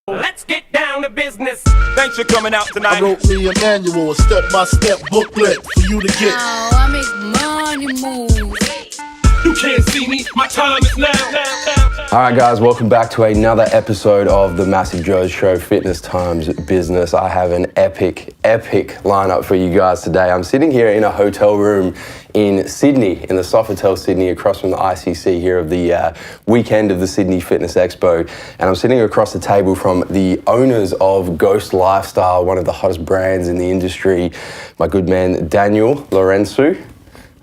Let's get down to business. Thanks for coming out tonight. I wrote me a manual, a step-by-step booklet for you to get. Oh, I make money moves. You can't see me, my time is now. All right, guys, welcome back to another episode of the MassiveJoes Show, Fitness Times Business. I have an epic lineup for you guys today. I'm sitting here in a hotel room in Sydney, in the Sofitel Sydney, across from the ICC here of the weekend of the Sydney Fitness Expo. And I'm sitting across the table from the owners of Ghost Lifestyle, one of the hottest brands in the industry, my good man, Daniel Lourenco.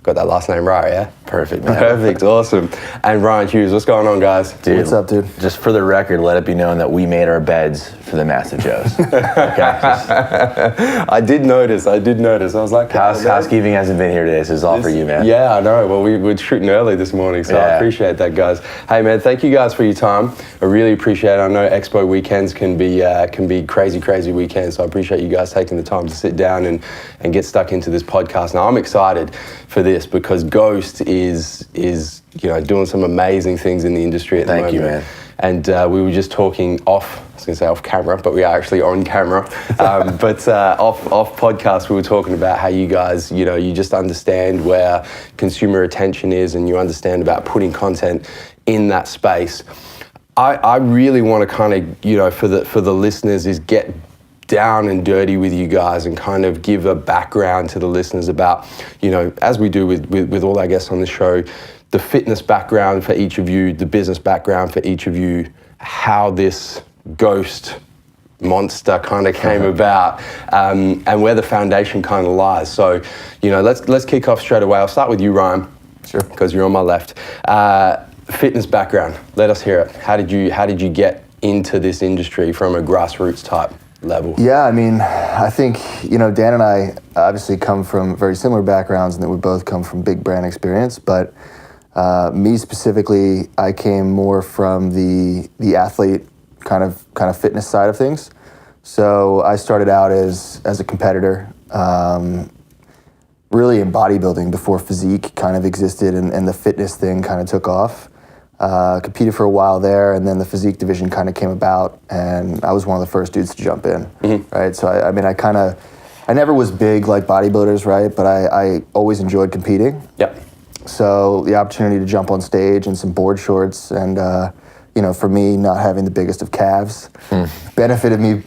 Got that last name right, yeah? Perfect, man. Perfect, awesome. And Ryan Hughes, what's going on, guys? Dude, what's up, dude? Just for the record, let it be known that we made our beds for the MassiveJoes. Okay, I did notice. I was like, housekeeping hasn't been here today, so it's all for you, man. Yeah, I know. Well, we're shooting early this morning, so I appreciate that, guys. Hey, man, thank you guys for your time. I really appreciate it. I know Expo weekends can be crazy weekends, so I appreciate you guys taking the time to sit down and get stuck into this podcast. Now, I'm excited for this because Ghost is doing some amazing things in the industry at the moment. Thank you, man. And we were just talking off camera, but we are actually on camera. But off podcast, we were talking about how you guys, you just understand where consumer attention is and you understand about putting content in that space. I really want to kind of, for the listeners, is get down and dirty with you guys and kind of give a background to the listeners about, as we do with all our guests on the show, the fitness background for each of you, the business background for each of you, how this Ghost monster kind of came about, and where the foundation kind of lies. So, let's kick off straight away. I'll start with you, Ryan. Sure. Because you're on my left. Fitness background. Let us hear it. How did you get into this industry from a grassroots type level? Yeah, I mean, I think, Dan and I obviously come from very similar backgrounds and that we both come from big brand experience, but me specifically, I came more from the athlete kind of fitness side of things. So I started out as a competitor, really in bodybuilding before physique kind of existed and the fitness thing kind of took off. Competed for a while there, and then the physique division kind of came about, and I was one of the first dudes to jump in, right? So I never was big like bodybuilders, right? But I always enjoyed competing. Yep. So the opportunity to jump on stage in some board shorts and, for me, not having the biggest of calves benefited me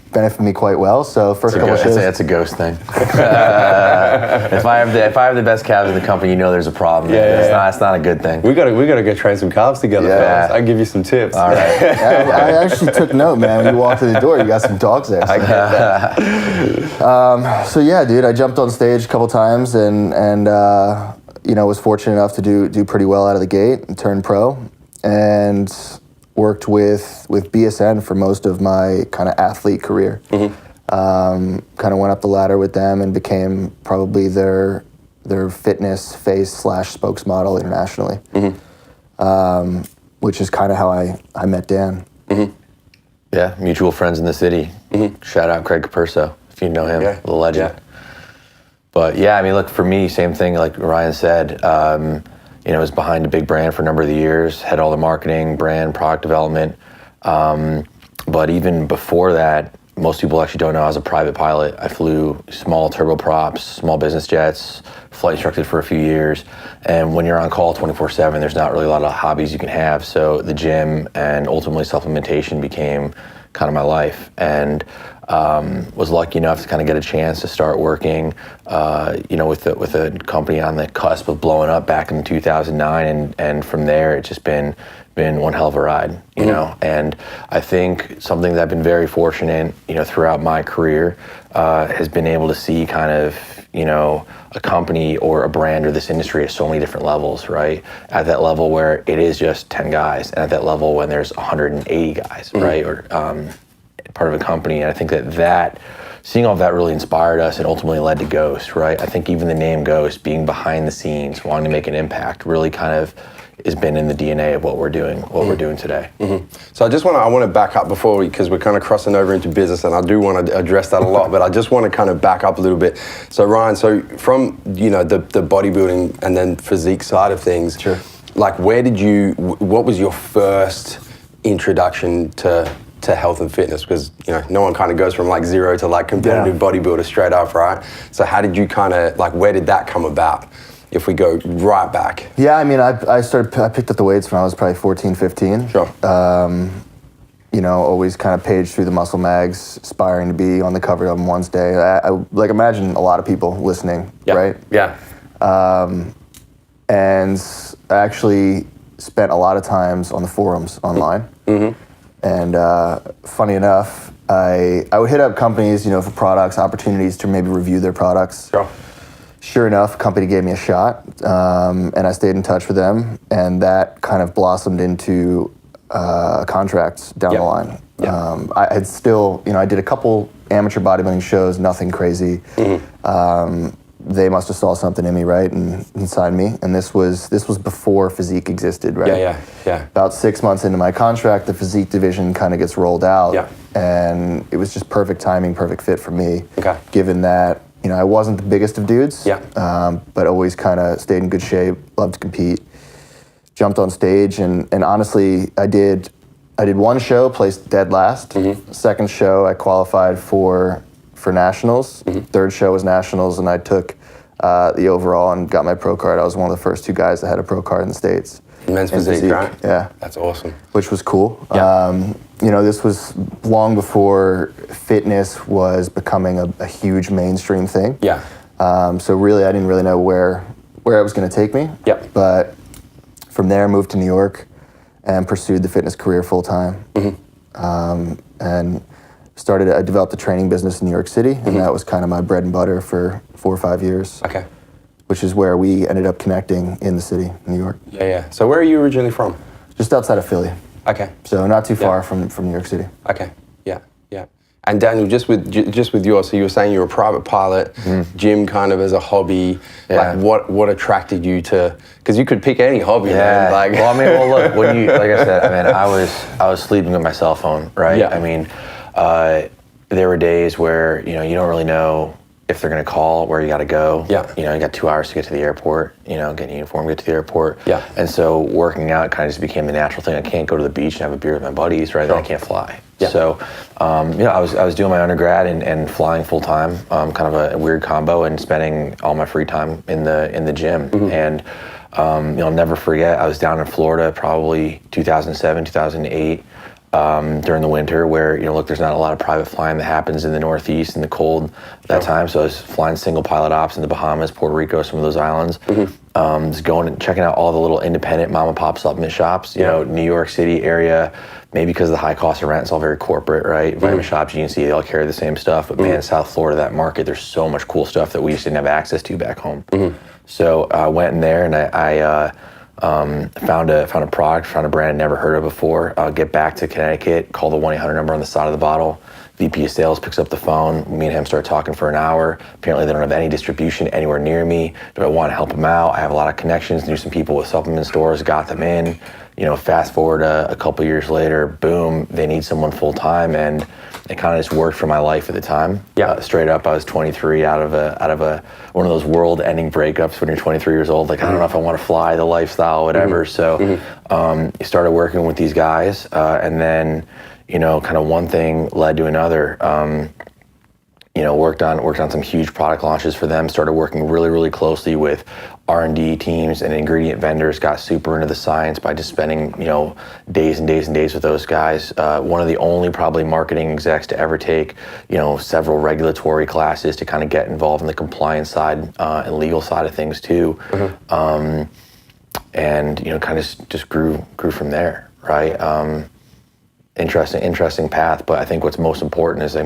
quite well. So first couple shows. That's a Ghost thing. If I have the best calves in the company, there's a problem. It's not a good thing. We gotta go train some calves together, fellas. I can give you some tips. All right. I actually took note, man. When you walked through the door, you got some dogs there. So. I get that. So yeah, dude, I jumped on stage a couple times and was fortunate enough to do pretty well out of the gate and turn pro, and worked with BSN for most of my kind of athlete career. Kind of went up the ladder with them and became probably their fitness face / spokesmodel internationally, which is kind of how I met Dan. Yeah, mutual friends in the city. Shout out Craig Capurso, if you know him, the legend. Yeah. But yeah, I mean, look, for me, same thing, like Ryan said, was behind a big brand for a number of the years, had all the marketing, brand, product development. But even before that, most people actually don't know I was a private pilot. I flew small turboprops, small business jets, flight instructed for a few years. And when you're on call 24/7, there's not really a lot of hobbies you can have. So the gym and ultimately supplementation became kind of my life. And was lucky enough to kind of get a chance to start working, with a company on the cusp of blowing up back in 2009, and from there it's just been one hell of a ride, And I think something that I've been very fortunate, throughout my career, has been able to see kind of, a company or a brand or this industry at so many different levels, right? At that level where it is just 10 guys, and at that level when there's 180 guys, right? Or part of a company. And I think that seeing all of that really inspired us and ultimately led to Ghost, right? I think even the name Ghost, being behind the scenes, wanting to make an impact, really kind of has been in the DNA of what we're doing today. So I want to back up because we're kind of crossing over into business, and I do want to address that a lot, but I just want to kind of back up a little bit. So Ryan, from the bodybuilding and then physique side of things, sure. Like what was your first introduction to to health and fitness? Because no one kind of goes from like zero to like competitive bodybuilder straight up, right? So how did you kind of like, where did that come about? If we go right back. Yeah, I mean, I picked up the weights when I was probably 14, 15. Sure. Always kind of paged through the muscle mags, aspiring to be on the cover of them one day. I like imagine a lot of people listening, right? Yeah. And I actually spent a lot of times on the forums online. Mm-hmm. And funny enough, I would hit up companies, for products, opportunities to maybe review their products. Sure enough, company gave me a shot, and I stayed in touch with them, and that kind of blossomed into contracts down the line. I had still, I did a couple amateur bodybuilding shows, nothing crazy. Mm-hmm. They must have saw something in me, right, and signed me. And this was before physique existed, right? Yeah. About 6 months into my contract, the physique division kind of gets rolled out. Yeah. And it was just perfect timing, perfect fit for me. Okay. Given that, I wasn't the biggest of dudes. Yeah. But always kind of stayed in good shape, loved to compete. Jumped on stage, and honestly, I did one show, placed dead last. Mm-hmm. Second show, I qualified for nationals. Mm-hmm. Third show was nationals, and I took the overall and got my pro card. I was one of the first two guys that had a pro card in the States. Men's physique, right? Yeah. That's awesome. Which was cool. Yeah. This was long before fitness was becoming a huge mainstream thing. Yeah. So really, I didn't really know where it was going to take me. Yep. But from there, I moved to New York and pursued the fitness career full time. Mm-hmm. And I developed a training business in New York City, and that was kind of my bread and butter for 4 or 5 years. Okay. Which is where we ended up connecting in the city, New York. Yeah. So where are you originally from? Just outside of Philly. Okay. So not too far from New York City. Okay. Yeah. And Daniel, just with yours, so you were saying you're a private pilot, gym kind of as a hobby. Yeah. Like what attracted you to? Because you could pick any hobby, man. Like, look, when you, like I said, I was sleeping with my cell phone, right? Yeah. I mean, there were days where you don't really know if they're going to call, where you got to go. Yeah. You got 2 hours to get to the airport, get a uniform, get to the airport. Yeah. And so working out kind of just became the natural thing. I can't go to the beach and have a beer with my buddies, right? Sure. Then I can't fly. Yeah. So, I was doing my undergrad and flying full time, kind of a weird combo, and spending all my free time in the gym. Mm-hmm. And, I'll never forget, I was down in Florida, probably 2007, 2008. During the winter where, there's not a lot of private flying that happens in the Northeast in the cold that time. So I was flying single pilot ops in the Bahamas, Puerto Rico, some of those islands. Mm-hmm. Just going and checking out all the little independent mom and pop supplement shops, New York City area, maybe because of the high cost of rent, it's all very corporate, right? Vitamin shops, GNC, they all carry the same stuff. But man, South Florida, that market, there's so much cool stuff that we just didn't have access to back home. Mm-hmm. So I went in there and I found a product, found a brand I'd never heard of before. Get back to Connecticut, call the 1-800 number on the side of the bottle. VP of sales picks up the phone. Me and him start talking for an hour. Apparently they don't have any distribution anywhere near me. Do I want to help them out? I have a lot of connections. Knew some people with supplement stores, got them in. Fast forward a couple years later, boom, they need someone full time, and it kind of just worked for my life at the time. Yeah, straight up, I was 23 out of one of those world-ending breakups when you're 23 years old. Like, I don't know if I want to fly, the lifestyle, whatever. So, started working with these guys, and then, kind of one thing led to another. Worked on some huge product launches for them. Started working really, really closely with R&D teams and ingredient vendors. Got super into the science by just spending, days and days and days with those guys. One of the only probably marketing execs to ever take, several regulatory classes to kind of get involved in the compliance side and legal side of things too. Mm-hmm. And kind of just grew from there, right? Interesting path. But I think what's most important is,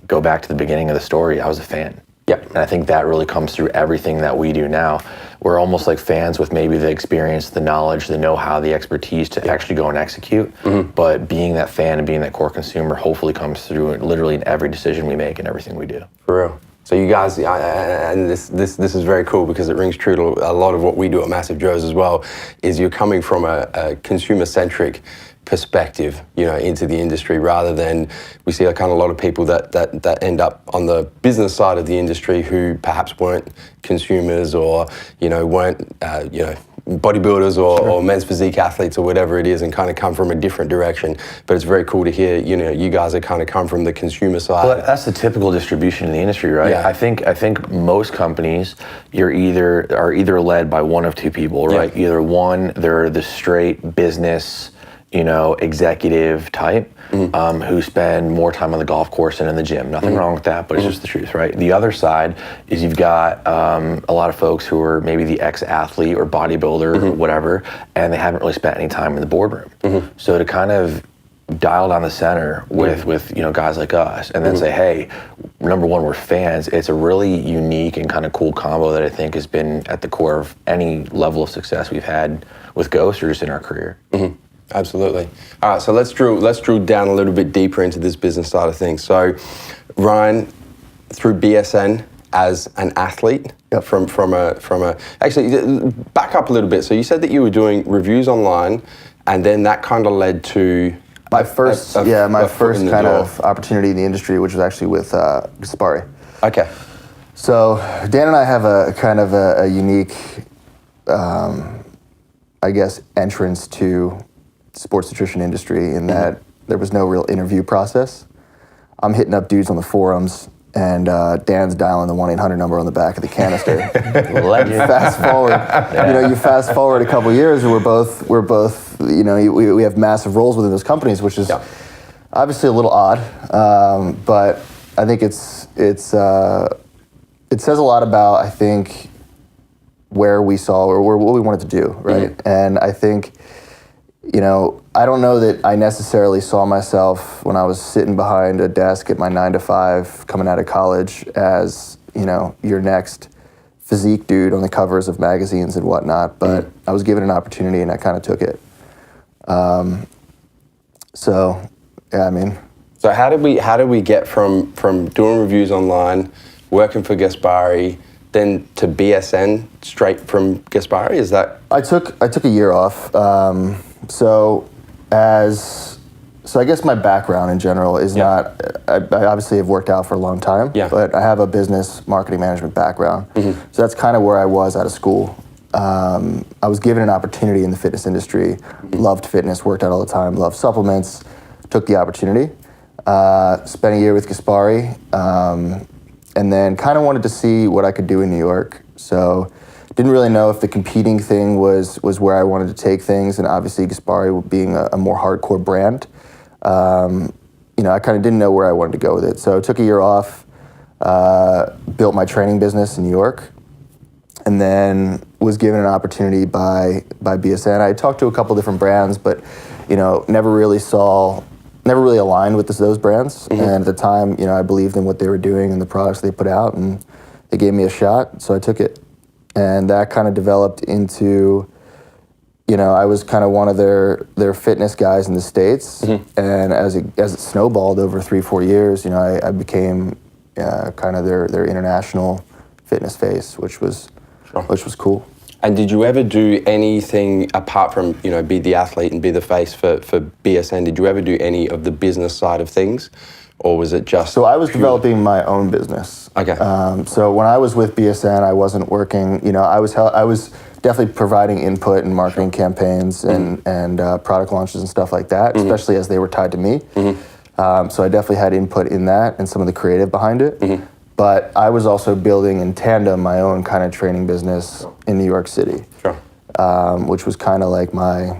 go back to the beginning of the story, I was a fan. Yeah. And I think that really comes through everything that we do now. We're almost like fans with maybe the experience, the knowledge, the know-how, the expertise to actually go and execute. Mm-hmm. But being that fan and being that core consumer hopefully comes through literally in every decision we make and everything we do. For real. So you guys, and this is very cool because it rings true to a lot of what we do at MassiveJoes as well, is you're coming from a consumer-centric perspective, into the industry, rather than we see a lot of people that end up on the business side of the industry who perhaps weren't consumers or weren't bodybuilders or men's physique athletes or whatever it is, and kind of come from a different direction. But it's very cool to hear you guys are kind of come from the consumer side. Well, that's the typical distribution in the industry, right? Yeah. I think most companies are either led by one of two people, right? Yeah. Either one, they're the straight business, executive type, who spend more time on the golf course and in the gym. Nothing wrong with that, but it's just the truth, right? The other side is you've got a lot of folks who are maybe the ex-athlete or bodybuilder or whatever, and they haven't really spent any time in the boardroom. So to kind of dial down the center with guys like us, and then say, hey, number one, we're fans. It's a really unique and kind of cool combo that I think has been at the core of any level of success we've had with Ghost or just in our career. Absolutely. All right, so let's drill down a little bit deeper into this business side of things. So, Ryan, through BSN as an athlete, from a actually back up a little bit. So you said that you were doing reviews online, and then that kind of led to my first kind of opportunity in the industry, which was actually with Gaspari. Okay. So Dan and I have a kind of a unique, I guess, entrance to sports nutrition industry in that there was no real interview process. I'm hitting up dudes on the forums, and Dan's dialing the 1-800 number on the back of the canister. Fast forward, you fast forward a couple years, and we're both, we have massive roles within those companies, which is obviously a little odd, but I think it says a lot about, I think, where we saw or what we wanted to do, right? And I think, I don't know that I necessarily saw myself when I was sitting behind a desk at my 9-to-5 coming out of college as, your next physique dude on the covers of magazines and whatnot, but I was given an opportunity and I kind of took it. So how did we get from doing reviews online, working for Gaspari, then to BSN straight from Gaspari? Is that? I took a year off. So I guess my background in general is not, I obviously have worked out for a long time, but I have a business marketing management background. So that's kind of where I was out of school. I was given an opportunity in the fitness industry, loved fitness, worked out all the time, loved supplements, took the opportunity, spent a year with Gaspari, and then kind of wanted to see what I could do in New York. So didn't really know if the competing thing was where I wanted to take things, and obviously Gaspari being a more hardcore brand, I kind of didn't know where I wanted to go with it. So I took a year off, built my training business in New York, and then was given an opportunity by BSN. I talked to a couple different brands, but never really aligned with those brands. And at the time, I believed in what they were doing and the products they put out, and they gave me a shot, so I took it. And that kind of developed into, I was kind of one of their fitness guys in the States. And as it snowballed over 3-4 years, I became kind of their international fitness face, which was cool. And did you ever do anything apart from, be the athlete and be the face for BSN? Did you ever do any of the business side of things? Or was it just... So I was developing my own business. Okay. So when I was with BSN, I wasn't working, I was definitely providing input in marketing campaigns and product launches and stuff like that, especially as they were tied to me. So I definitely had input in that and some of the creative behind it. But I was also building in tandem my own kind of training business in New York City. Sure. Which was kind of like my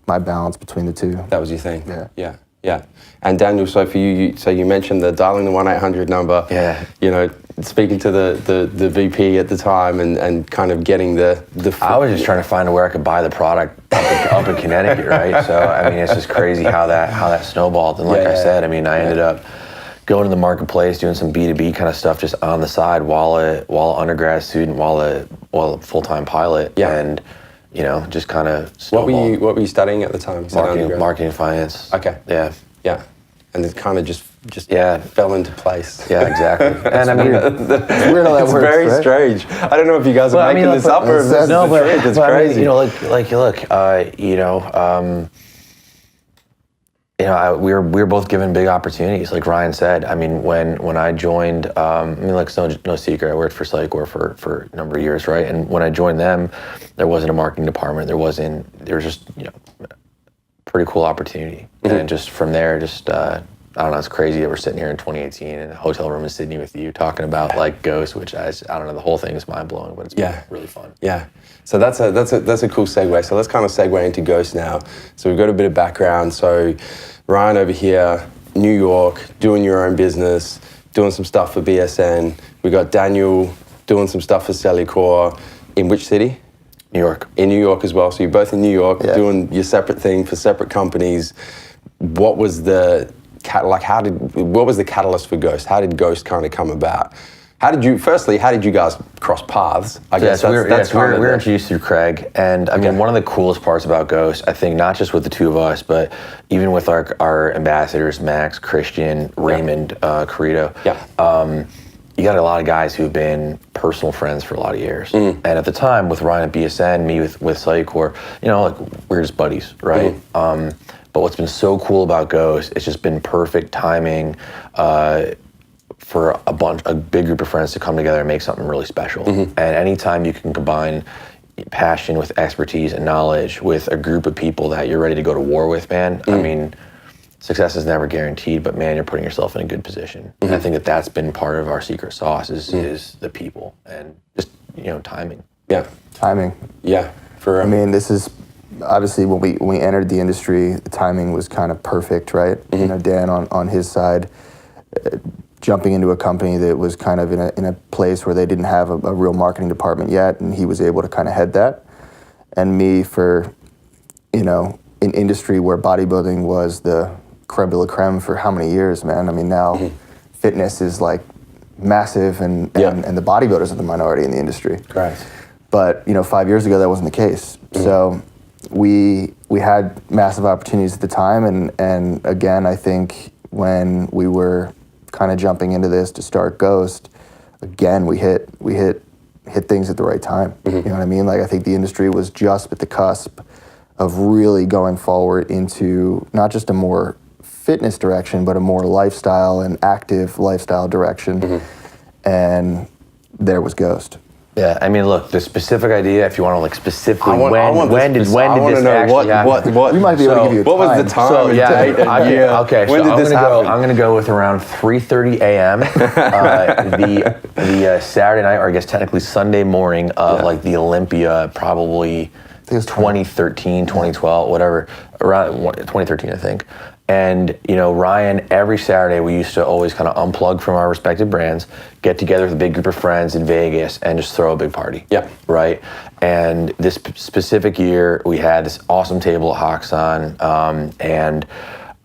balance between the two. That was your thing? Yeah. And Daniel, so for you, so you mentioned the dialing the 1-800 number. Yeah. Speaking to the VP at the time and kind of getting the. I was just trying to find where I could buy the product up in Connecticut, right? So it's just crazy how that snowballed. And like I said, I ended up going to the marketplace, doing some B2B kind of stuff just on the side while an undergrad student, while a full-time pilot. Yeah. And just kind of snowballed. What were you studying at the time? Marketing and finance. Okay. Yeah. And it kind of just fell into place. Yeah, exactly. And it's weird how that it's works, very right? strange. I don't know if you guys are making this up or if this is the truth. It's crazy. we were both given big opportunities, like Ryan said. I mean, when I joined, like it's no secret, I worked for Psychor for a number of years, right? And when I joined them, there wasn't a marketing department. There was just pretty cool opportunity, and just from there, I don't know, it's crazy that we're sitting here in 2018 in a hotel room in Sydney with you talking about like Ghost, which I don't know, the whole thing is mind blowing, but it's been really fun. Yeah. So that's a cool segue. So let's kind of segue into Ghost now. So we've got a bit of background. So Ryan over here, New York, doing your own business, doing some stuff for BSN. We got Daniel doing some stuff for Cellucor. In which city? New York. In New York as well. So you're both in New York, doing your separate thing for separate companies. What was the catalyst for Ghost? How did Ghost kind of come about? How did you guys cross paths? I guess we were introduced through Craig, and I mean, one of the coolest parts about Ghost, I think, not just with the two of us, but even with our ambassadors, Max, Christian, Raymond, Carrito. You got a lot of guys who've been personal friends for a lot of years. And at the time, with Ryan at BSN, me with Psychor, like we're just buddies, right? But what's been so cool about Ghost, it's just been perfect timing for a big group of friends to come together and make something really special. And anytime you can combine passion with expertise and knowledge with a group of people that you're ready to go to war with, man, I mean, success is never guaranteed, but man, you're putting yourself in a good position. And I think that's been part of our secret sauce is the people and just, timing. Yeah. Timing. Yeah. I mean, this is obviously when we entered the industry, the timing was kind of perfect, right? Dan on his side, jumping into a company that was kind of in a place where they didn't have a real marketing department yet, and he was able to kind of head that. And me for, an industry where bodybuilding was the creme de la creme for how many years, man? I mean, now fitness is like massive, and the bodybuilders are the minority in the industry. Right. But 5 years ago, that wasn't the case. So we had massive opportunities at the time, and again, I think when we were kind of jumping into this to start Ghost, again, we hit things at the right time. You know what I mean? Like, I think the industry was just at the cusp of really going forward into not just a more fitness direction, but a more lifestyle and active lifestyle direction. And there was Ghost. Yeah, I mean, look, the specific idea, if you want to like specifically, when did this actually happen? We might be able to give you a time. What was the time? So, Okay, when did this happen? I'm going to go with around 3:30 a.m. the Saturday night, or I guess technically Sunday morning of like the Olympia, probably I think it was 2013, 2012, whatever, around 2013, I think. And, Ryan, every Saturday we used to always kind of unplug from our respective brands, get together with a big group of friends in Vegas and just throw a big party. Yeah. Right? And this specific year, we had this awesome table at Hoxon, and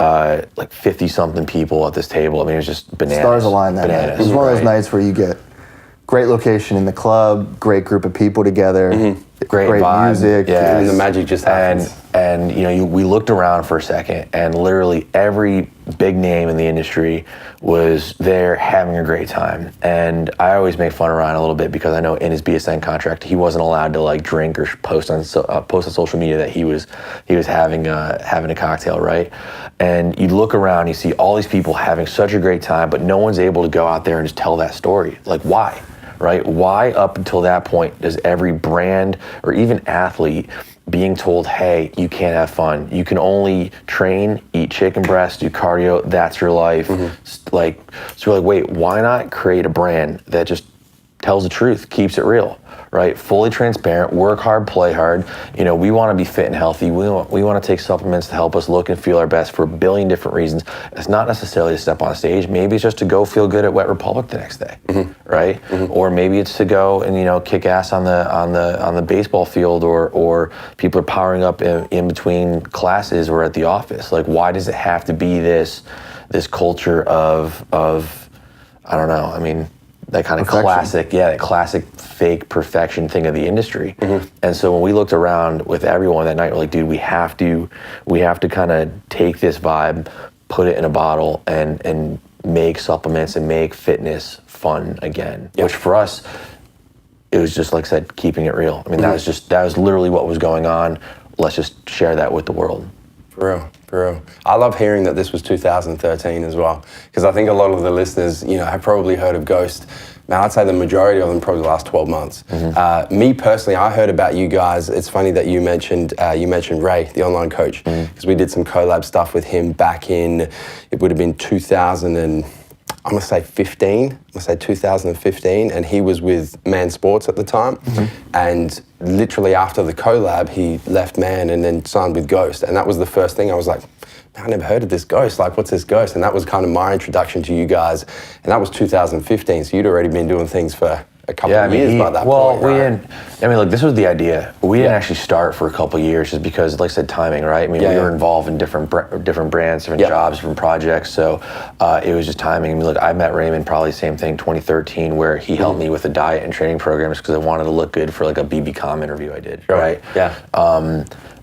like 50-something people at this table. I mean, it was just bananas. Stars aligned that night. It was one of those nights where you get great location in the club, great group of people together, great vibe, music, and the magic just happens. And we looked around for a second, and literally every big name in the industry was there having a great time. And I always make fun of Ryan a little bit because I know in his BSN contract he wasn't allowed to like drink or post on social media that he was having a cocktail, right? And you look around, you see all these people having such a great time, but no one's able to go out there and just tell that story. Like, why? Right? Why up until that point does every brand or even athlete being told, hey, you can't have fun. You can only train, eat chicken breast, do cardio, that's your life. So we're like, wait, why not create a brand that just tells the truth, keeps it real, right? Fully transparent, work hard, play hard. We want to be fit and healthy. We want to take supplements to help us look and feel our best for a billion different reasons. It's not necessarily to step on stage. Maybe it's just to go feel good at Wet Republic the next day, right? Or maybe it's to go and kick ass on the baseball field, or people are powering up in between classes or at the office. Like, why does it have to be this culture of I don't know. I mean, that kind of classic fake perfection thing of the industry. And so when we looked around with everyone that night, we're like, dude, we have to kind of take this vibe, put it in a bottle, and make supplements and make fitness fun again. Which for us, it was just, like I said, keeping it real. I mean, that was literally what was going on. Let's just share that with the world. For real. For real. I love hearing that this was 2013 as well, because I think a lot of the listeners, have probably heard of Ghost. Now, I'd say the majority of them probably the last 12 months. Me personally, I heard about you guys. It's funny that you mentioned Ray, the online coach, because we did some collab stuff with him back in, it would have been 2015, and he was with Man Sports at the time. And literally after the collab, he left Man and then signed with Ghost. And that was the first thing I was like, I never heard of this Ghost. Like, what's this Ghost? And that was kind of my introduction to you guys. And that was 2015. So you'd already been doing things for a couple of years by that point, right? This was the idea. We didn't actually start for a couple of years just because, like I said, timing, right? We were involved in different brands, different jobs, different projects. So it was just timing. I met Raymond probably same thing, 2013, where he helped me with the diet and training programs because I wanted to look good for like a BB.com interview I did, right? Yeah.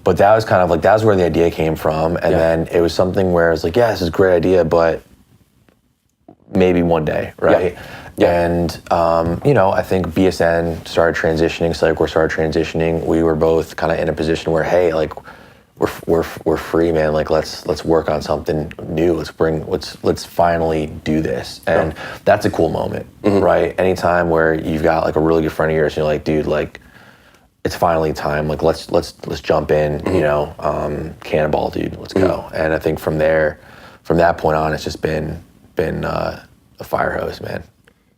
But that was kind of like, that was where the idea came from. And then it was something where it's like, yeah, this is a great idea, but maybe one day, right? And, I think BSN started transitioning, Psychor started transitioning. We were both kind of in a position where, hey, like, we're free, man. Like, let's work on something new. Let's finally do this. And that's a cool moment, right? Anytime where you've got like a really good friend of yours and you're like, dude, like, it's finally time. Like, let's jump in, cannonball, dude, let's go. And I think from that point on, it's just been a fire hose, man.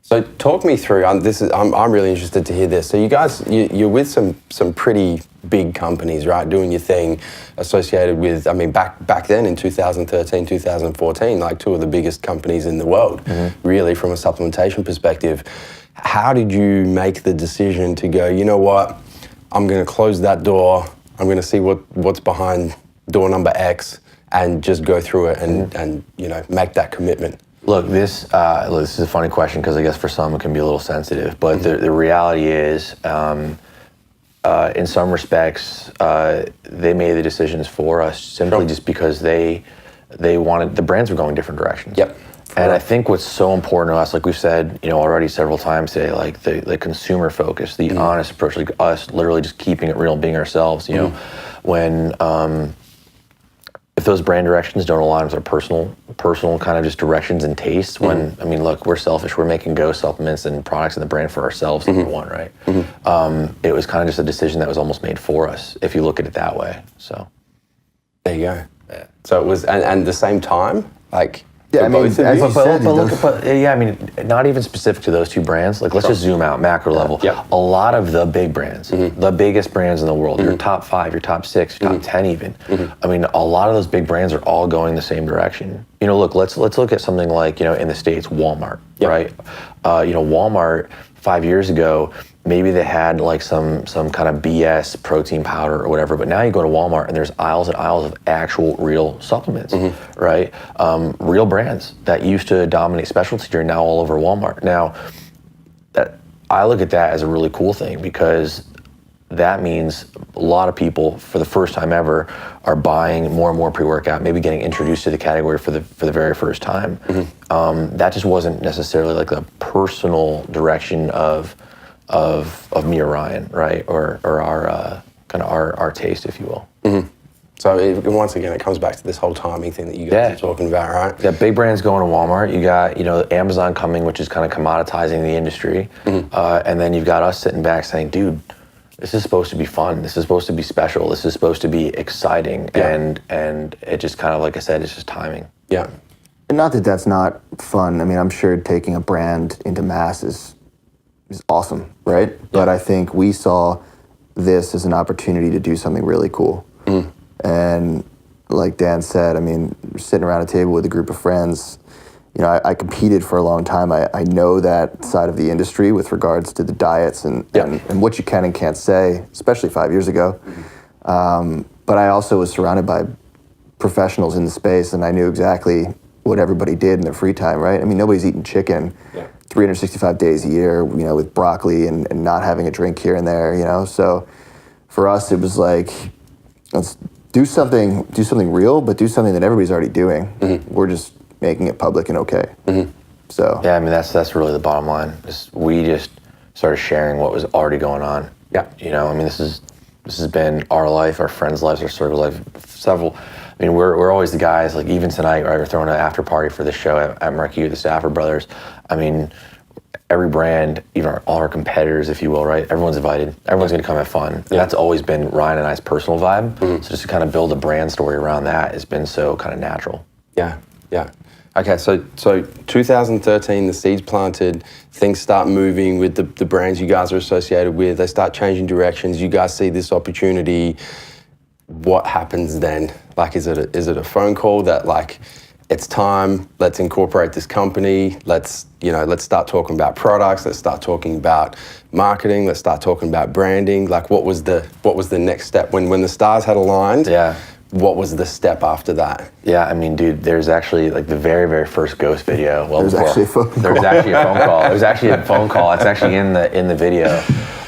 So talk me through. I'm really interested to hear this. So you guys, you're with some pretty big companies, right? Doing your thing, associated with. Back then in 2013, 2014, like two of the biggest companies in the world, really, from a supplementation perspective. How did you make the decision to go? You know what? I'm going to close that door. I'm going to see what's behind door number X, and just go through it and make that commitment. Look, this is a funny question because I guess for some it can be a little sensitive, but the reality is, in some respects, they made the decisions for us simply just because they wanted, the brands were going different directions. Yep. And I think what's so important to us, like we've said, already several times today, like the consumer focus, the honest approach, like us literally just keeping it real, being ourselves. When if those brand directions don't align with our personal kind of just directions and tastes, look, we're selfish. We're making Ghost supplements and products and the brand for ourselves, number one, right? It was kind of just a decision that was almost made for us, if you look at it that way. So there you go. Yeah. So it was, and the same time, like. Yeah, not even specific to those two brands. Like, let's just zoom out, macro level. A lot of the big brands, the biggest brands in the world, your top 5, your top 6, your top 10 even. A lot of those big brands are all going the same direction. Look, let's look at something like, in the States, Walmart, right? Walmart 5 years ago, maybe they had like some kind of BS protein powder or whatever, but now you go to Walmart and there's aisles and aisles of actual real supplements, right? Real brands that used to dominate specialty are now all over Walmart. Now, I look at that as a really cool thing because that means a lot of people, for the first time ever, are buying more and more pre-workout, maybe getting introduced to the category for the very first time. That just wasn't necessarily like a personal direction of me or Ryan, right? Or our kind of our taste, if you will. So once again, it comes back to this whole timing thing that you guys are talking about, right? Yeah, big brands going to Walmart. You got Amazon coming, which is kind of commoditizing the industry, and then you've got us sitting back saying, dude, this is supposed to be fun. This is supposed to be special. This is supposed to be exciting, and it just kind of, like I said, it's just timing. Yeah. And not that that's not fun. I'm sure taking a brand into mass is awesome, right? But I think we saw this as an opportunity to do something really cool. And like Dan said, sitting around a table with a group of friends, I competed for a long time. I know that side of the industry with regards to the diets and what you can and can't say, especially 5 years ago. But I also was surrounded by professionals in the space, and I knew exactly what everybody did in their free time, right? Nobody's eating chicken 365 days a year, with broccoli and not having a drink here and there, So for us, it was like, let's do something real, but do something that everybody's already doing. We're just making it public and okay. So yeah, that's really the bottom line. We just started sharing what was already going on. Yeah, this has been our life, our friends' lives, our circle life. I mean, we're always the guys, like even tonight, right, we're throwing an after party for the show at Marquee, the Stafford brothers. I mean, every brand, even all our competitors, if you will, right? Everyone's invited. Everyone's going to come have fun. And that's always been Ryan and I's personal vibe. So just to kind of build a brand story around that has been so kind of natural. Yeah. Okay, so 2013, the seeds planted, things start moving with the brands you guys are associated with. They start changing directions. You guys see this opportunity. What happens then? Like, is it a phone call that like, it's time, let's incorporate this company, let's start talking about products, let's start talking about marketing, let's start talking about branding. Like, what was the next step when the stars had aligned? Yeah. What was the step after that? Yeah, I mean, dude, there's actually like the very, very first Ghost video. Well, There's actually a phone call. There's actually a phone call. There's actually a phone call. It's actually in the video.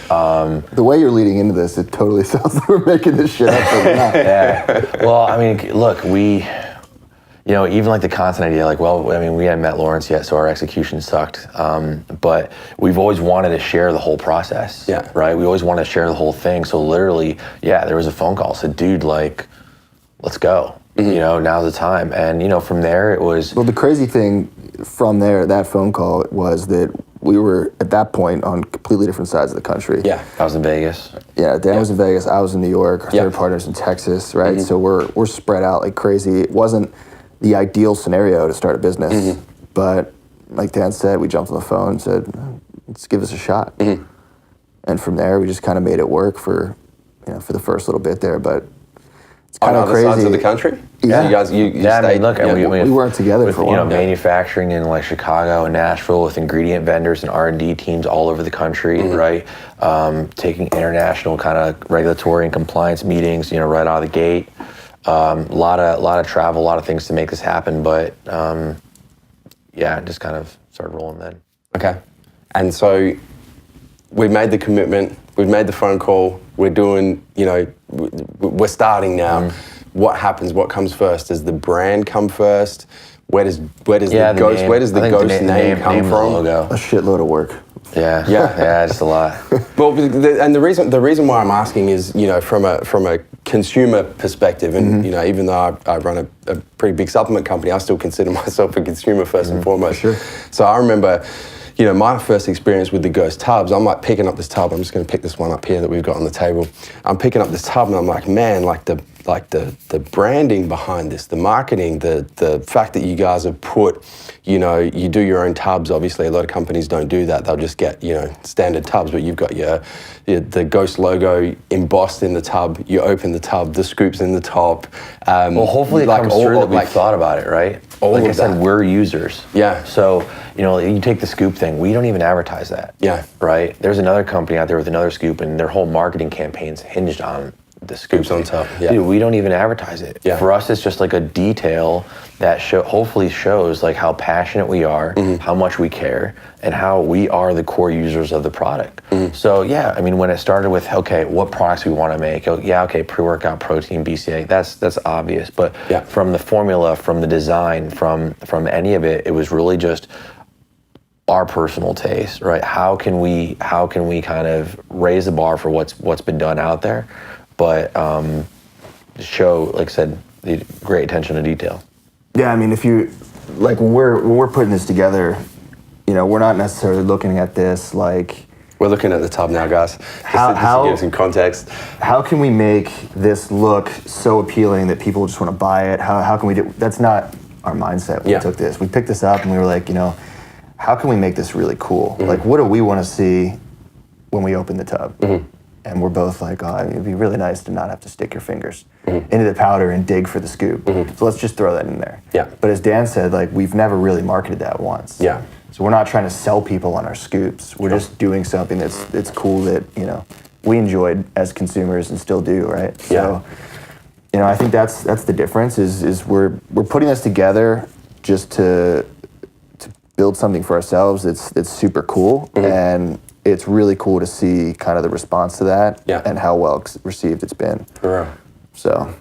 The way you're leading into this, it totally sounds like we're making this shit up. But we're not. Yeah. Well, I mean, look, even like the content idea, like, well, I mean, we hadn't met Lawrence yet, so our execution sucked. But we've always wanted to share the whole process. Yeah. Right? We always wanted to share the whole thing. So literally, yeah, there was a phone call. Said, dude, like, let's go. Now's the time. And, from there it was... Well, the crazy thing from there, that phone call, was that we were, at that point, on completely different sides of the country. Yeah. I was in Vegas. Yeah, Dan was in Vegas, I was in New York, our third partner's in Texas, right? So we're spread out like crazy. It wasn't the ideal scenario to start a business, but like Dan said, we jumped on the phone and said, let's give this a shot. And from there, we just kind of made it work for the first little bit there, but it's kind of crazy. On other sides of the country? Yeah. You guys, you Yeah, I mean, stayed, look, and we weren't together with, for a while. manufacturing in like Chicago and Nashville with ingredient vendors and R&D teams all over the country, right? Taking international kind of regulatory and compliance meetings, right out of the gate. A lot of travel, a lot of things to make this happen, but just kind of started rolling then. Okay. And so we've made the commitment, we've made the phone call, we're doing, we're starting now. What happens? What comes first? Does the brand come first? Where does the Ghost name come from? Logo. A shitload of work. Yeah, just a lot. Well, and the reason why I'm asking is, from a consumer perspective, and even though I run a pretty big supplement company, I still consider myself a consumer first and foremost. Sure. So I remember, my first experience with the Ghost tubs, I'm like picking up this tub. I'm just going to pick this one up here that we've got on the table. I'm picking up this tub and I'm like, man, the branding behind this, the marketing, the fact that you guys have put, you do your own tubs. Obviously, a lot of companies don't do that. They'll just get, standard tubs, but you've got the Ghost logo embossed in the tub. You open the tub, the scoop's in the top. Well, hopefully it comes through that we've thought about it, right? Like I said, we're users. Yeah. So, you take the scoop thing, we don't even advertise that. Yeah. Right? There's another company out there with another scoop, and their whole marketing campaign's hinged on the scoops on top. Yeah. Dude, we don't even advertise it. Yeah. For us, it's just like a detail that hopefully shows like how passionate we are, how much we care, and how we are the core users of the product. So yeah, I mean, when it started with, okay, what products we want to make? Pre-workout, protein, BCA, that's obvious. But from the formula, from the design, from any of it, it was really just our personal taste, right? How can we kind of raise the bar for what's been done out there, but show, like I said, the great attention to detail. Yeah, I mean, if you when we're putting this together, we're not necessarily looking at this like. We're looking at the tub now, guys. Just to give some context. How can we make this look so appealing that people just want to buy it? How can we do? That's not our mindset when we took this. We picked this up and we were like, how can we make this really cool? Like, what do we want to see when we open the tub? And we're both like, it'd be really nice to not have to stick your fingers into the powder and dig for the scoop. So let's just throw that in there. Yeah. But as Dan said, like, we've never really marketed that once. Yeah. So we're not trying to sell people on our scoops. We're just doing something that's cool that, we enjoyed as consumers and still do, right? So, I think that's the difference is we're putting this together just to build something for ourselves that's super cool, and it's really cool to see kind of the response to that and how well received it's been. So,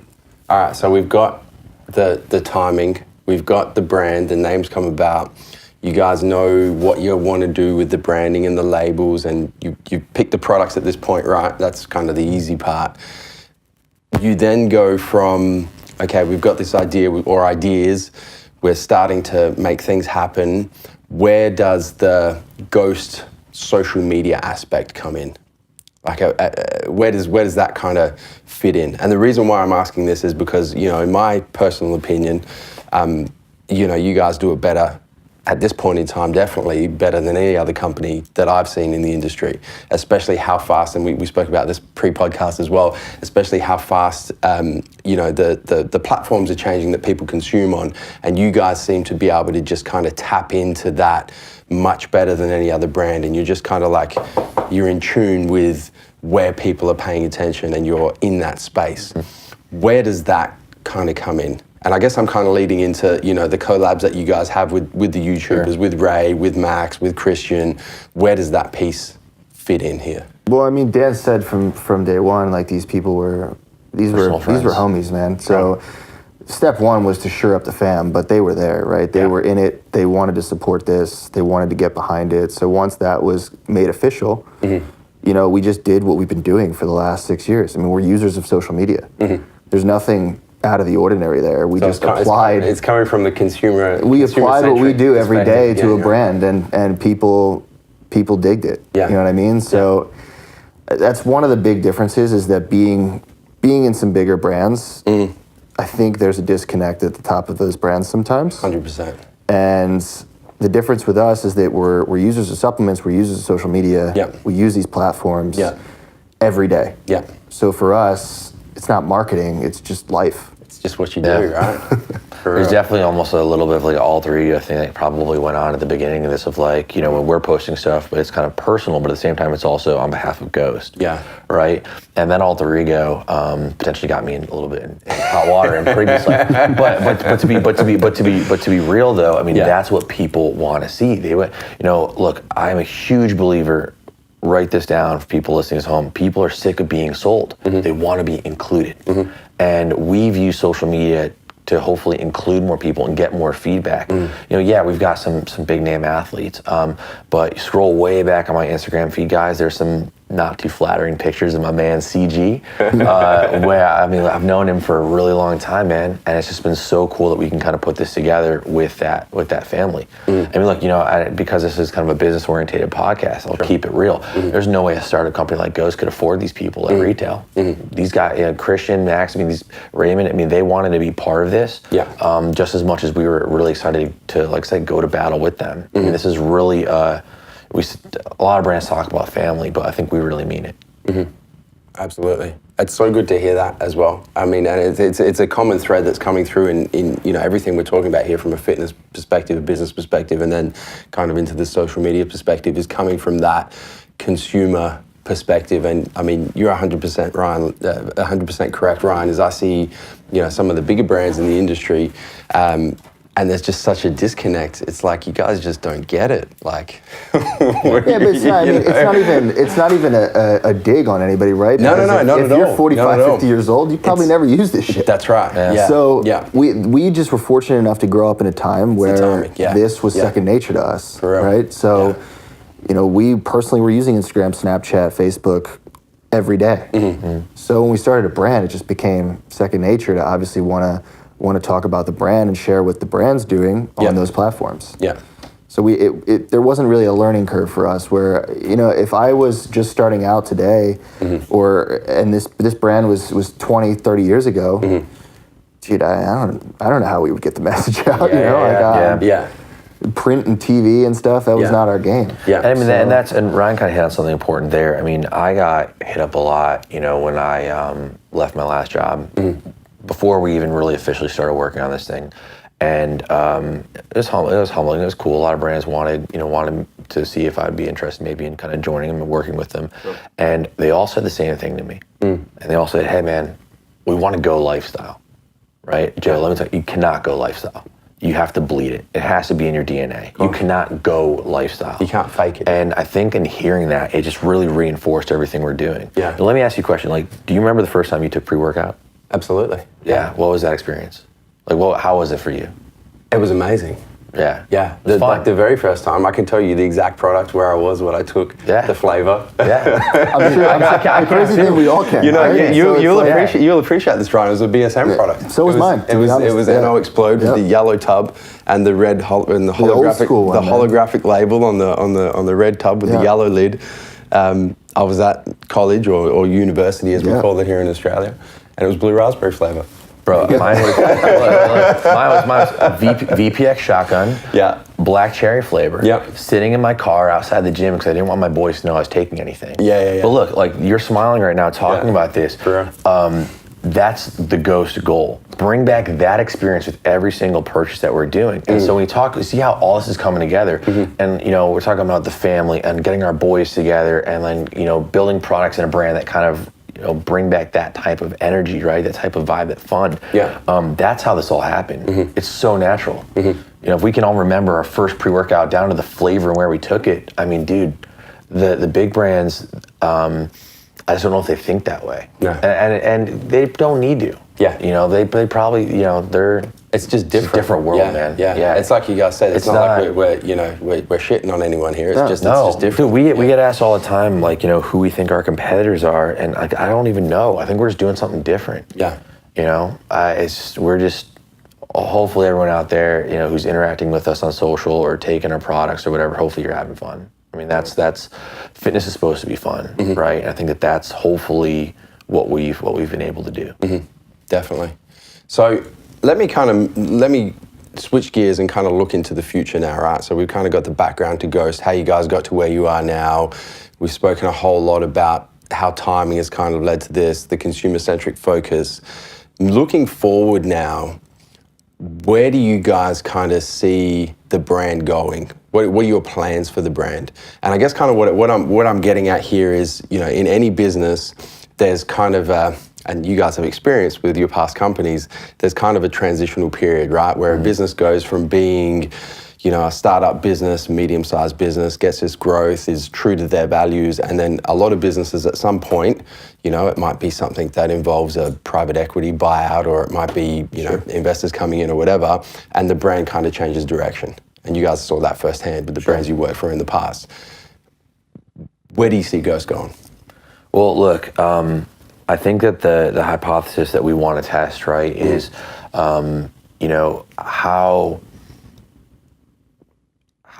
all right, so we've got the timing, we've got the brand, the name's come about. You guys know what you want to do with the branding and the labels, and you pick the products at this point, right? That's kind of the easy part. You then go from okay, we've got this idea or ideas, we're starting to make things happen. Where does the ghost social media aspect come in? Like, where does that kind of fit in? And the reason why I'm asking this is because, you know, in my personal opinion, you know, you guys do it better at this point in time, definitely better than any other company that I've seen in the industry, especially how fast, and we spoke about this pre-podcast as well, especially how fast, you know, the platforms are changing that people consume on, and you guys seem to be able to just kind of tap into that much better than any other brand, and you're just kind of like, you're in tune with where people are paying attention and you're in that space. Where does that kind of come in? And I guess I'm kind of leading into, you know, the collabs that you guys have with the YouTubers, with Ray, with Max, with Christian. Where does that piece fit in here? Well, I mean, Dan said from day one, like, these people were homies, man. So step one was to shore up the fam, but they were there, right? They were in it. They wanted to support this. They wanted to get behind it. So once that was made official, you know, we just did what we've been doing for the last 6 years. I mean, we're users of social media. There's nothing out of the ordinary there. We just applied. It's coming from the consumer. We applied what we do every day to a brand, and people digged it. You know what I mean? So that's one of the big differences, is that being in some bigger brands, I think there's a disconnect at the top of those brands sometimes. 100%. And the difference with us is that we're users of supplements, we're users of social media. We use these platforms every day. So for us, it's not marketing, it's just life. It's just what you do, right? There's definitely almost a little bit of like an alter ego thing that probably went on at the beginning of this, of like, you know, when we're posting stuff, but it's kind of personal, but at the same time, it's also on behalf of Ghost. Right? And that alter ego potentially got me in a little bit in hot water and previously. but to be real though, I mean, that's what people want to see. They went, you know, look, I'm a huge believer. Write this down for people listening at home. People are sick of being sold. They want to be included. And we've used social media to hopefully include more people and get more feedback. You know, we've got some big name athletes, but you scroll way back on my Instagram feed, guys, there's some not too flattering pictures of my man CG, where, I mean, I've known him for a really long time, man, and it's just been so cool that we can kind of put this together with that family. I mean, look, you know, because this is kind of a business-oriented podcast, I'll keep it real. There's no way a startup company like Ghost could afford these people at retail. These guys, you know, Christian, Max, I mean, these Raymond, I mean, they wanted to be part of this just as much as we were really excited to, like I said, go to battle with them. I mean, this is really, a lot of brands talk about family, but I think we really mean it. Absolutely. It's so good to hear that as well. I mean, and it's a common thread that's coming through in you know, everything we're talking about here from a fitness perspective, a business perspective, and then kind of into the social media perspective, is coming from that consumer perspective. And I mean, you're 100% Ryan, 100% correct, Ryan, as I see, you know, some of the bigger brands in the industry, and there's just such a disconnect. It's like, you guys just don't get it. Like, but it's not, I mean, it's not even a dig on anybody, right? No, not at all. If you're 45, 50 years old, you probably never use this shit. That's right. So we just were fortunate enough to grow up in a time where this was second nature to us, right? So, you know, we personally were using Instagram, Snapchat, Facebook every day. So when we started a brand, it just became second nature to obviously want to talk about the brand and share what the brand's doing on those platforms. So there wasn't really a learning curve for us where, you know, if I was just starting out today, and this brand was 20, 30 years ago, dude, I don't know how we would get the message out, print and TV and stuff, that was not our game. And I mean, and Ryan kind of hit on something important there. I mean, I got hit up a lot, you know, when I left my last job, before we even really officially started working on this thing. And it was humbling, it was cool. A lot of brands wanted to see if I'd be interested maybe in kind of joining them and working with them. And they all said the same thing to me. And they all said, hey man, we want to go lifestyle, right? Joe, let me tell you, you cannot go lifestyle. You have to bleed it. It has to be in your DNA. You cannot go lifestyle. You can't fake it. And I think in hearing that, it just really reinforced everything we're doing. And let me ask you a question. Like, do you remember the first time you took Absolutely. Yeah. What was that experience? Like, how was it for you? It was amazing. Yeah. Yeah, It's fun. like the very first time, I can tell you the exact product where I was when I took the flavor. Yeah. I'm crazy thing we all can. You know, right? you'll appreciate this, Ryan. It was a BSM product. So was mine. It was NO Explode with the yellow tub and the red and the holographic label on the red tub with the yellow lid. I was at college or university, as we call it here in Australia, and it was blue raspberry flavor. Bro, mine was VPX shotgun, black cherry flavor, sitting in my car outside the gym because I didn't want my boys to know I was taking anything. Yeah. But look, like you're smiling right now talking about this. Sure. That's the Ghost goal. Bring back that experience with every single purchase that we're doing. And so when we see how all this is coming together, and we're talking about the family and getting our boys together, and then building products in a brand that kind of bring back that type of energy, right? That type of vibe, that fun. Yeah. That's how this all happened. It's so natural. If we can all remember our first pre-workout down to the flavor and where we took it, I mean, dude, the big brands, I just don't know if they think that way. Yeah. And they don't need to. Yeah. They probably, they're... It's just different. It's a different world, man. Yeah. It's like you guys said, it's not like we're shitting on anyone here. It's just different. Dude, we get asked all the time, like, who we think our competitors are, and I don't even know. I think we're just doing something different. Yeah. We're just hopefully everyone out there, who's interacting with us on social or taking our products or whatever, hopefully you're having fun. I mean, that's fitness is supposed to be fun, right? And I think that's hopefully what we've been able to do. Definitely. So let me switch gears and kind of look into the future now, right? So we've kind of got the background to Ghost, how you guys got to where you are now. We've spoken a whole lot about how timing has kind of led to this, the consumer-centric focus. Looking forward now, where do you guys kind of see the brand going? What are your plans for the brand? And I guess kind of what I'm getting at here is, in any business, there's kind of and you guys have experienced with your past companies, there's kind of a transitional period, right? Where a business goes from being, a startup business, medium-sized business, gets its growth, is true to their values, and then a lot of businesses at some point, it might be something that involves a private equity buyout, or it might be, investors coming in or whatever, and the brand kind of changes direction. And you guys saw that firsthand with the brands you worked for in the past. Where do you see Ghost going? Well, look, I think that the hypothesis that we want to test, right, is, how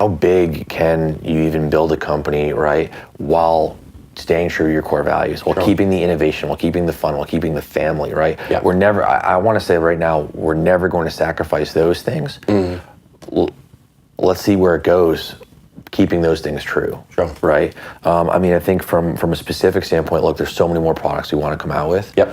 big can you even build a company, right, while staying true to your core values, while keeping the innovation, while keeping the fun, while keeping the family, right? Yeah. We're never, I want to say right now, we're never going to sacrifice those things. Let's see where it goes, keeping those things true, right? I think from a specific standpoint, look, there's so many more products we want to come out with. Yep.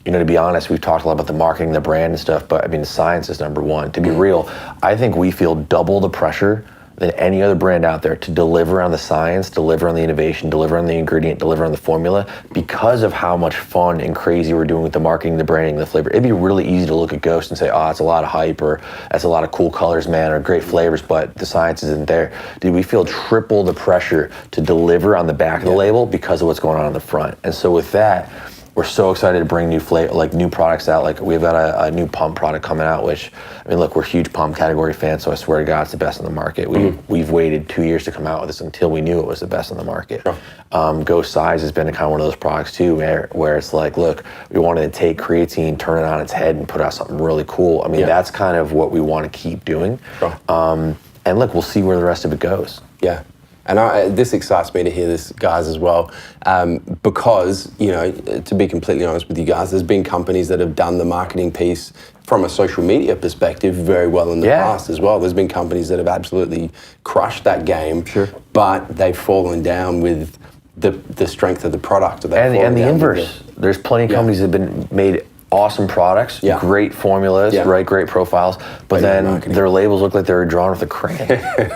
To be honest, we've talked a lot about the marketing, the brand and stuff, but the science is number one. To be real, I think we feel double the pressure than any other brand out there to deliver on the science, deliver on the innovation, deliver on the ingredient, deliver on the formula, because of how much fun and crazy we're doing with the marketing, the branding, the flavor. It'd be really easy to look at Ghost and say, oh, it's a lot of hype, or that's a lot of cool colors, man, or great flavors, but the science isn't there. Dude, we feel triple the pressure to deliver on the back of the label because of what's going on the front. And so with that, we're so excited to bring new new products out. Like, we've got a new pump product coming out, which, look, we're huge pump category fans, so I swear to God, it's the best on the market. We've waited 2 years to come out with this until we knew it was the best on the market. Ghost Size has been kind of one of those products too, where it's like, look, we wanted to take creatine, turn it on its head, and put out something really cool. That's kind of what we want to keep doing. And look, we'll see where the rest of it goes. Yeah. And this excites me to hear this, guys, as well, because, to be completely honest with you guys, there's been companies that have done the marketing piece from a social media perspective very well in the past as well. There's been companies that have absolutely crushed that game, but they've fallen down with the strength of the product. And the inverse. There's plenty of companies that have been made awesome products, great formulas, right? Great profiles, but then their labels look like they were drawn with a crayon,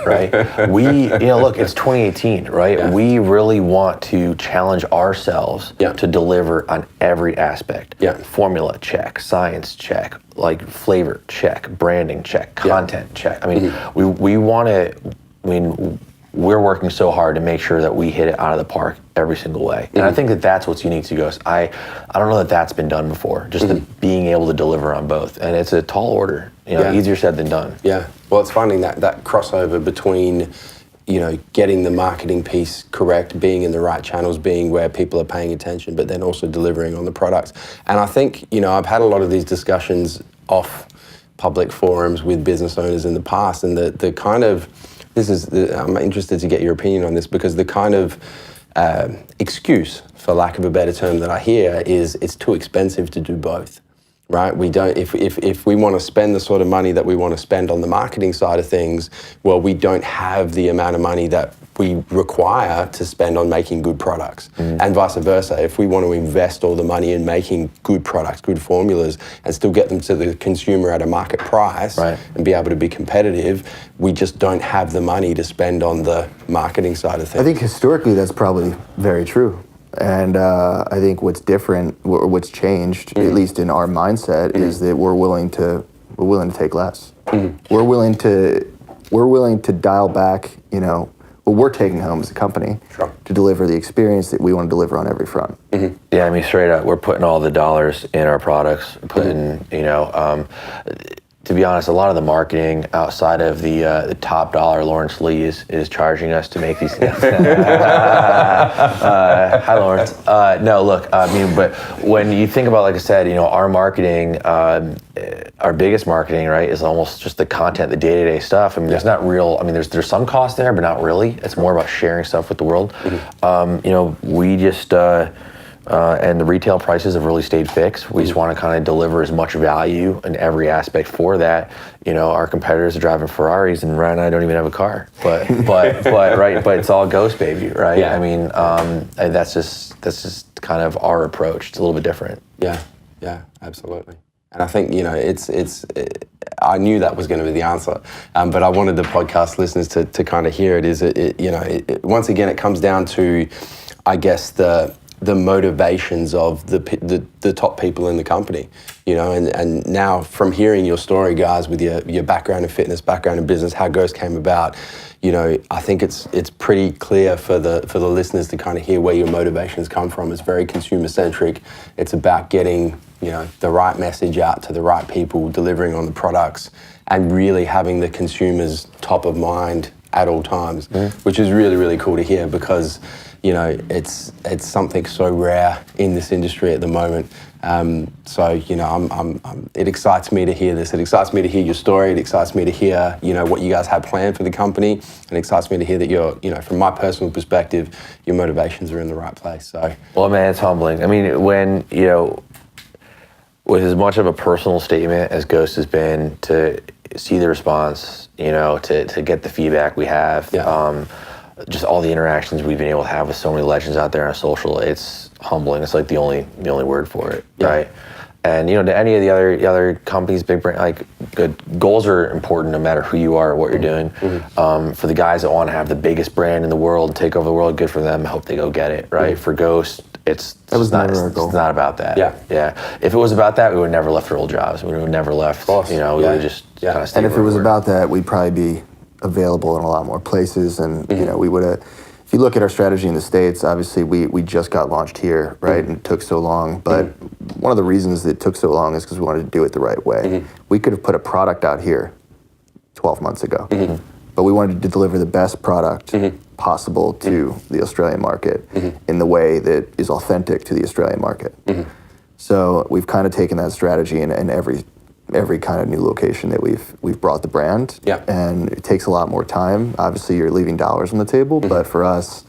right? Look, it's 2018, right? Yeah. We really want to challenge ourselves to deliver on every aspect. Formula, check. Science, check. Like, flavor, check. Branding, check. Content, check. We want to, we're working so hard to make sure that we hit it out of the park every single way. And I think that that's what's unique to Ghost. I don't know that that's been done before, just the being able to deliver on both. And it's a tall order, easier said than done. Yeah, well, it's finding that crossover between, getting the marketing piece correct, being in the right channels, being where people are paying attention, but then also delivering on the products. And I think, I've had a lot of these discussions off public forums with business owners in the past, and the kind of, I'm interested to get your opinion on this, because the kind of excuse, for lack of a better term, that I hear is it's too expensive to do both, right? We don't, if we want to spend the sort of money that we want to spend on the marketing side of things, well, we don't have the amount of money that we require to spend on making good products, and vice versa. If we want to invest all the money in making good products, good formulas, and still get them to the consumer at a market price, and be able to be competitive, we just don't have the money to spend on the marketing side of things. I think historically that's probably very true. And I think what's different, or what's changed, at least in our mindset, is that we're willing to take less. We're willing to dial back, what we're taking home as a company to deliver the experience that we want to deliver on every front. Yeah, I mean, straight up, we're putting all the dollars in our products, to be honest, a lot of the marketing outside of the top dollar Lawrence Lee is charging us to make these things. Hi, Lawrence. No, look, I mean, but when you think about, like I said, our marketing, our biggest marketing, right, is almost just the content, the day-to-day stuff. I mean, there's not real, I mean, there's some cost there, but not really. It's more about sharing stuff with the world. We just, and the retail prices have really stayed fixed. We just want to kind of deliver as much value in every aspect for that. Our competitors are driving Ferraris, and Ryan and I don't even have a car. But it's all Ghost, baby, right? Yeah. I mean, and that's just kind of our approach. It's a little bit different. Yeah, absolutely. And I think, I knew that was going to be the answer, but I wanted the podcast listeners to kind of hear it. Once again, it comes down to, I guess, the motivations of the top people in the company, and now from hearing your story, guys, with your background in fitness, background in business, how Ghost came about, I think it's pretty clear for the listeners to kind of hear where your motivations come from. It's very consumer centric. It's about getting the right message out to the right people, delivering on the products, and really having the consumers top of mind at all times, which is really, really cool to hear, because it's something so rare in this industry at the moment. It excites me to hear this. It excites me to hear your story. It excites me to hear, what you guys have planned for the company. And it excites me to hear that you're, from my personal perspective, your motivations are in the right place. So, well, man, it's humbling. I mean, when, with as much of a personal statement as Ghost has been, to see the response, to get the feedback we have, just all the interactions we've been able to have with so many legends out there on social, it's humbling. It's like the only word for it, right? And to any of the other companies, big brand, like, good goals are important no matter who you are or what you're doing. For the guys that want to have the biggest brand in the world, take over the world, good for them. I hope they go get it, right? For Ghost, it's not about that. Yeah. If it was about that, we would have never left our old jobs. We would have never left. We would have just kind of stayed. And if it was about that, we'd probably be available in a lot more places, and we would have. If you look at our strategy in the States, obviously we just got launched here, right? And it took so long, but one of the reasons that it took so long is because we wanted to do it the right way. We could have put a product out here 12 months ago, but we wanted to deliver the best product possible to the Australian market in the way that is authentic to the Australian market. So we've kind of taken that strategy in every kind of new location that we've brought the brand. And it takes a lot more time. Obviously, you're leaving dollars on the table, but for us,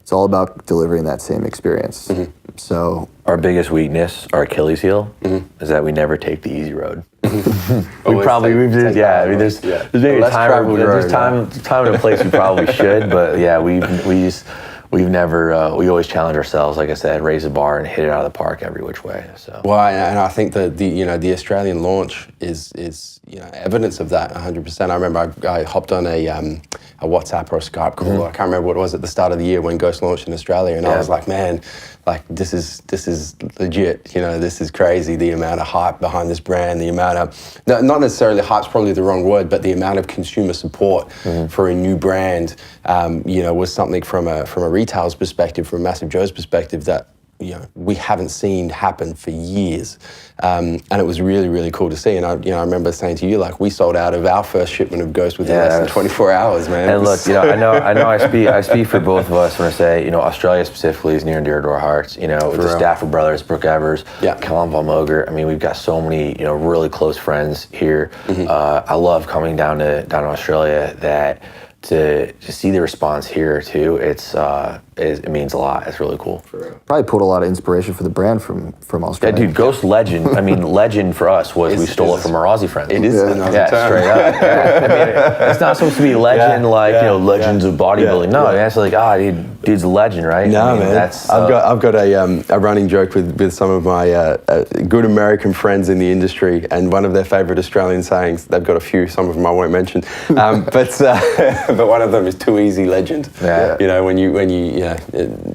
it's all about delivering that same experience. So our biggest weakness, our Achilles heel, is that we never take the easy road. There's maybe a time and a place we probably should, but we've never, we always challenge ourselves, like I said, raise the bar and hit it out of the park every which way. So. Well, and I think that the Australian launch is evidence of that 100%. I remember I hopped on a WhatsApp or a Skype call. I can't remember what it was at the start of the year when Ghost launched in Australia, and I was like, man, like this is legit, you know, this is crazy, the amount of hype behind this brand, the amount of, not necessarily hype's probably the wrong word, but the amount of consumer support for a new brand, you know, was something from a retailer's perspective, from a MassiveJoes perspective, that, you know, we haven't seen happen for years, and it was really, really cool to see. And I remember saying to you, like, we sold out of our first shipment of Ghost within less than 24 hours, man. And look, you know, I know, I speak for both of us when I say, you know, Australia specifically is near and dear to our hearts. You know, with the Stafford brothers, Brooke Evers, Callum Von Moger. I mean, we've got so many, you know, really close friends here. I love coming down to Australia. That to see the response here too, it means a lot. It's really cool. Probably pulled a lot of inspiration for the brand from Australia. Yeah, dude, Ghost legend. I mean, legend for us was we stole it from our Aussie friends. It is another term. Straight up. Yeah. I mean, it's not supposed to be legend you know, legends of bodybuilding. No, I mean, it's like, dude's a legend, right? No, I mean, man. That's, I've got a running joke with some of my good American friends in the industry, and one of their favorite Australian sayings, they've got a few, some of them I won't mention, but one of them is too easy legend. Yeah. You know, when you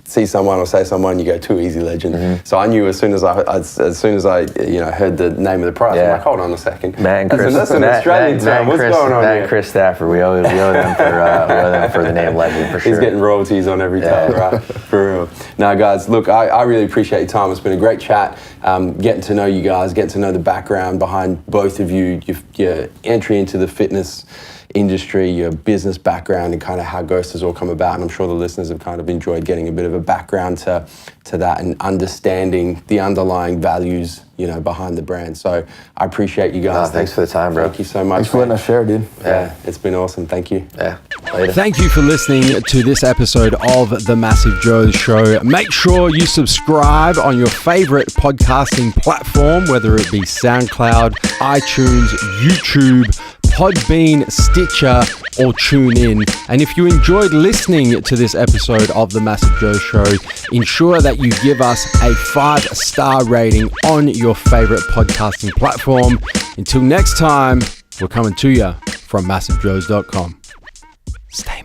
see someone or say someone, you go too easy legend. So I knew as soon as I you know, heard the name of the prize, I'm like, hold on a second. Matt and Chris. That's an Australian term. What's going on Matt here? and Chris Stafford. We owe them for the name legend for sure. He's getting royalties on every time, right? For real. Now, guys, look, I really appreciate your time. It's been a great chat. Getting to know you guys, getting to know the background behind both of you, your entry into the fitness industry, your business background, and kind of how Ghost has all come about. And I'm sure the listeners have kind of enjoyed getting a bit of a background to that and understanding the underlying values, you know, behind the brand. So I appreciate you guys. Thanks for the time, bro. Thank you so much. Thanks for letting us share, dude. Yeah, it's been awesome. Thank you. Yeah. Later. Thank you for listening to this episode of the MassiveJoes Show. Make sure you subscribe on your favorite podcasting platform, whether it be SoundCloud, iTunes, YouTube, Podbean, Stitcher, or TuneIn. And if you enjoyed listening to this episode of the MassiveJoes Show, ensure that you give us a 5-star rating on your favorite podcasting platform. Until next time, we're coming to you from MassiveJoes.com. Stay